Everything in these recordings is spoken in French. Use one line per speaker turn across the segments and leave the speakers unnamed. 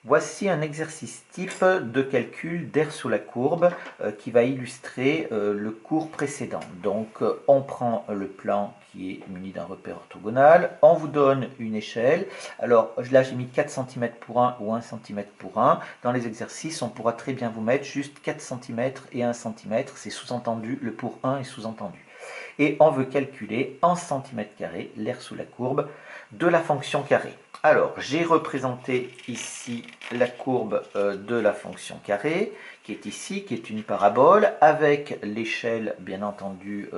Voici un exercice type de calcul d'air sous la courbe qui va illustrer le cours précédent. Donc on prend le plan qui est muni d'un repère orthogonal, on vous donne une échelle. Alors là j'ai mis 4 cm pour 1 ou 1 cm pour 1. Dans les exercices on pourra très bien vous mettre juste 4 cm et 1 cm, c'est sous-entendu, le pour 1 est sous-entendu. Et on veut calculer en centimètres carrés l'air sous la courbe de la fonction carré. Alors, j'ai représenté ici la courbe de la fonction carré, qui est ici, qui est une parabole, avec l'échelle, bien entendu,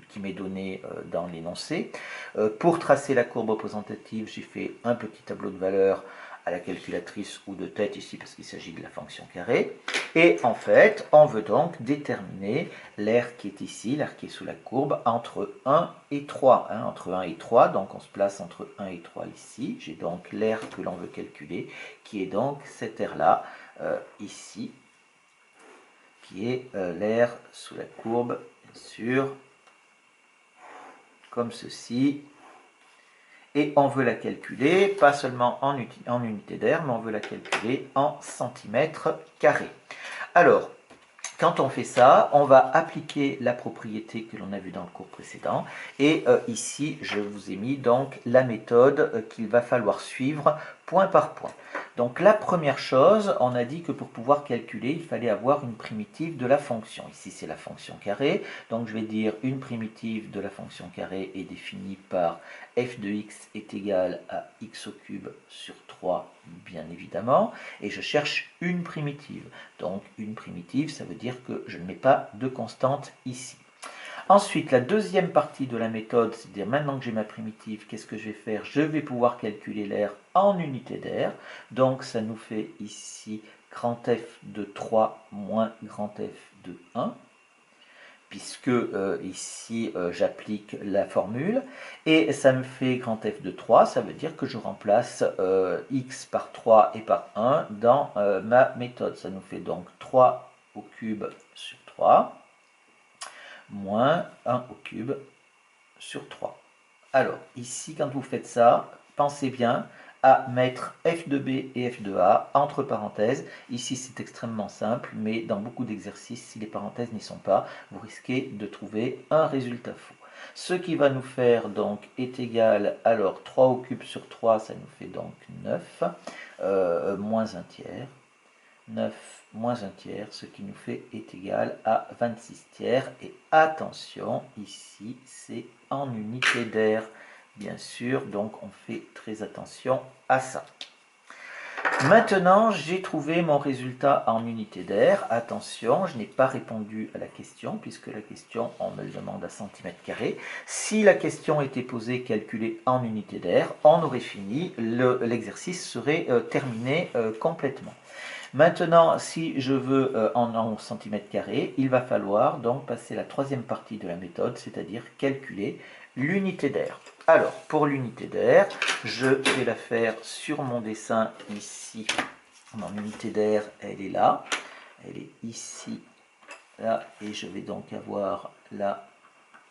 qui m'est donnée dans l'énoncé. Pour tracer la courbe représentative, j'ai fait un petit tableau de valeurs à la calculatrice ou de tête ici, parce qu'il s'agit de la fonction carré. Et en fait, on veut donc déterminer l'air qui est ici, l'air qui est sous la courbe, entre 1 et 3. Entre 1 et 3, donc on se place entre 1 et 3 ici. J'ai donc l'air que l'on veut calculer, qui est donc cet air-là, ici, qui est l'air sous la courbe, bien sûr, comme ceci. Et on veut la calculer, pas seulement en unité d'air, mais on veut la calculer en centimètres carrés. Alors, quand on fait ça, on va appliquer la propriété que l'on a vue dans le cours précédent. Et ici, je vous ai mis donc la méthode qu'il va falloir suivre point par point. Donc la première chose, on a dit que pour pouvoir calculer, il fallait avoir une primitive de la fonction. Ici, c'est la fonction carré. Donc je vais dire une primitive de la fonction carré est définie par f de x est égal à x au cube sur 3, bien évidemment. Et je cherche une primitive. Donc une primitive, ça veut dire que je ne mets pas de constante ici. Ensuite, la deuxième partie de la méthode, c'est-à-dire maintenant que j'ai ma primitive, qu'est-ce que je vais faire? Je vais pouvoir calculer l'air en unité d'air. Donc ça nous fait ici grand F de 3 moins grand F de 1, puisque ici j'applique la formule. Et ça me fait grand F de 3, ça veut dire que je remplace x par 3 et par 1 dans ma méthode. Ça nous fait donc 3 au cube sur 3 moins 1 au cube sur 3. Alors, ici, quand vous faites ça, pensez bien à mettre f de b et f de a entre parenthèses. Ici, c'est extrêmement simple, mais dans beaucoup d'exercices, si les parenthèses n'y sont pas, vous risquez de trouver un résultat faux. Ce qui va nous faire donc est égal, alors 3 au cube sur 3, ça nous fait donc 9, moins 1 tiers. 9 moins 1 tiers, ce qui nous fait est égal à 26 tiers. Et attention, ici, c'est en unité d'air, bien sûr, donc on fait très attention à ça. Maintenant, j'ai trouvé mon résultat en unité d'air. Attention, je n'ai pas répondu à la question, puisque la question, on me le demande à centimètres carrés. Si la question était posée, calculée en unité d'air, on aurait fini, l'exercice serait terminé complètement. Maintenant, si je veux en centimètres carrés, il va falloir donc passer la troisième partie de la méthode, c'est-à-dire calculer l'unité d'air. Alors, pour l'unité d'air, je vais la faire sur mon dessin ici. Mon unité d'air, elle est là. Elle est ici, là. Et je vais donc avoir là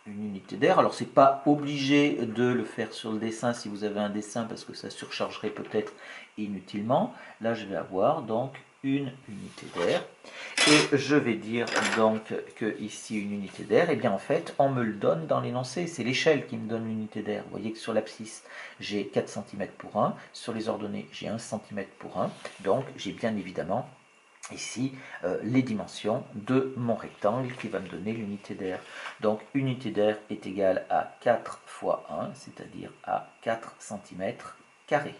une unité d'air. Alors, c'est pas obligé de le faire sur le dessin si vous avez un dessin, parce que ça surchargerait peut-être inutilement. Là, je vais avoir donc une unité d'air. Et je vais dire donc que ici une unité d'air, et bien en fait on me le donne dans l'énoncé, c'est l'échelle qui me donne l'unité d'air. Vous voyez que sur l'abscisse j'ai 4 cm pour 1, sur les ordonnées j'ai 1 cm pour 1, donc j'ai bien évidemment ici les dimensions de mon rectangle qui va me donner l'unité d'air. Donc unité d'air est égale à 4 fois 1, c'est-à-dire à 4 cm carrés.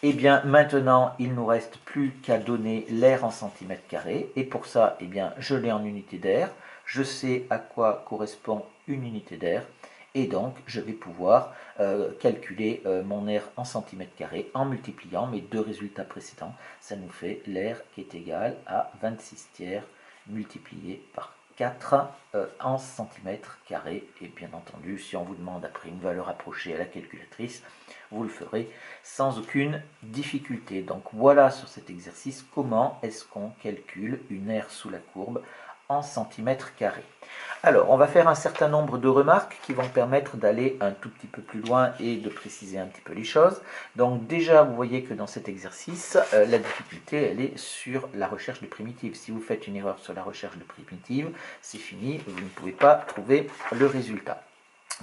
Et bien maintenant, il ne nous reste plus qu'à donner l'air en centimètres carrés. Et pour ça, eh bien, je l'ai en unité d'air. Je sais à quoi correspond une unité d'air. Et donc, je vais pouvoir calculer mon air en centimètres carrés en multipliant mes deux résultats précédents. Ça nous fait l'air qui est égal à 26 tiers multiplié par 4 en centimètres carrés. Et bien entendu, si on vous demande après une valeur approchée à la calculatrice, vous le ferez sans aucune difficulté. Donc voilà sur cet exercice comment est-ce qu'on calcule une aire sous la courbe en centimètres carrés. Alors, on va faire un certain nombre de remarques qui vont permettre d'aller un tout petit peu plus loin et de préciser un petit peu les choses. Donc déjà, vous voyez que dans cet exercice, la difficulté, elle est sur la recherche de primitives. Si vous faites une erreur sur la recherche de primitives, c'est fini, vous ne pouvez pas trouver le résultat.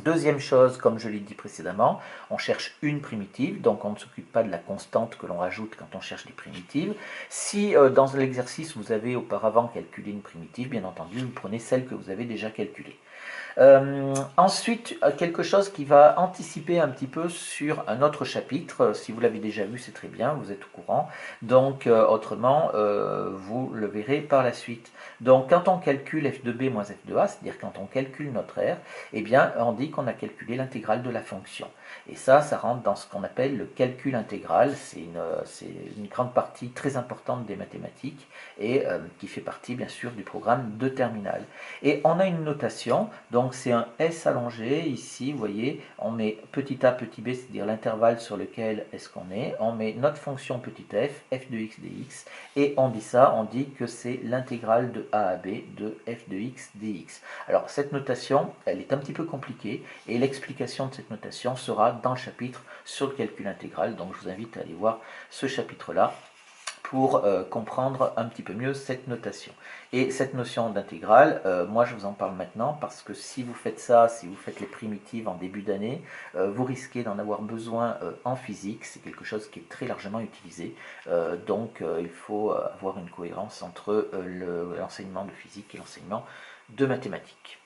Deuxième chose, comme je l'ai dit précédemment, on cherche une primitive, donc on ne s'occupe pas de la constante que l'on rajoute quand on cherche des primitives. Si dans l'exercice vous avez auparavant calculé une primitive, bien entendu, vous prenez celle que vous avez déjà calculée. Ensuite, quelque chose qui va anticiper un petit peu sur un autre chapitre. Si vous l'avez déjà vu, c'est très bien, vous êtes au courant. Donc, autrement, vous le verrez par la suite. Donc, quand on calcule f de b moins f de a, c'est-à-dire quand on calcule notre r, eh bien, on dit qu'on a calculé l'intégrale de la fonction. Et ça rentre dans ce qu'on appelle le calcul intégral. C'est une grande partie très importante des mathématiques et qui fait partie, bien sûr, du programme de terminale. Et on a une notation, donc c'est un S allongé, ici, vous voyez, on met petit a, petit b, c'est-à-dire l'intervalle sur lequel est-ce qu'on est, on met notre fonction petit f de x dx, et on dit ça, on dit que c'est l'intégrale de a à b de f de x dx. Alors cette notation, elle est un petit peu compliquée, et l'explication de cette notation sera dans le chapitre sur le calcul intégral, donc je vous invite à aller voir ce chapitre-là pour comprendre un petit peu mieux cette notation. Et cette notion d'intégrale, moi je vous en parle maintenant parce que si vous faites ça, si vous faites les primitives en début d'année, vous risquez d'en avoir besoin en physique, c'est quelque chose qui est très largement utilisé, donc il faut avoir une cohérence entre l'enseignement de physique et l'enseignement de mathématiques.